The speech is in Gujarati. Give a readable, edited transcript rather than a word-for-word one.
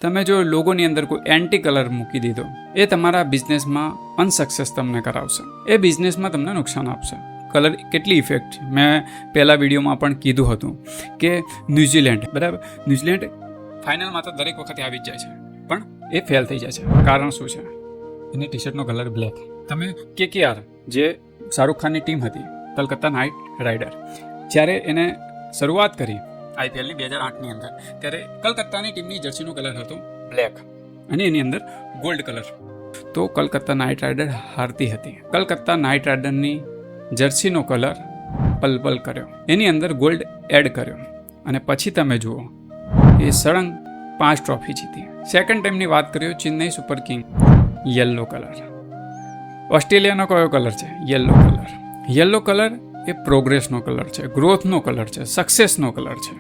તમે જો લોગોની અંદર કોઈ એન્ટી કલર મૂકી દીધો, એ તમારા બિઝનેસમાં અનસક્સેસ તમને કરાવશે, એ બિઝનેસમાં તમને નુકસાન આપશે. કલર કેટલી ઇફેક્ટ છે, મેં પહેલા વિડીયોમાં પણ કીધું હતું કે ન્યૂઝીલેન્ડ, બરાબર, ન્યૂઝીલેન્ડ ફાઇનલમાં તો દરેક વખતે આવી જ જાય છે, પણ એ ફેલ થઈ જાય છે. કારણ શું છે? એની ટી શર્ટનો કલર બ્લેક. તમે KKR, જે શાહરૂખ ખાનની ટીમ હતી, કલકત્તા નાઇટ રાઇડર, જ્યારે એને શરૂઆત કરી IPLની 2008ની અંદર, ત્યારે કલકત્તાની ટીમની જર્સીનો કલર હતો બ્લેક અને એની અંદર ગોલ્ડ કલર. તો કલકત્તા નાઇટ રાઇડર હારતી હતી. કલકત્તા નાઇટ રાઇડરની જર્સીનો કલર પર્પલ કર્યો, એની અંદર ગોલ્ડ એડ કર્યો, અને પછી તમે જુઓ એ સળંગ 5 ટ્રોફી જીતી. સેકન્ડ ટાઈમની વાત કરીએ, Chennai super king, yellow colour. ઓસ્ટ્રેલિયાનો કયો કલર છે? Yellow colour. યલો કલર એ પ્રોગ્રેસનો કલર છે, ગ્રોથનો કલર છે, સક્સેસનો કલર છે.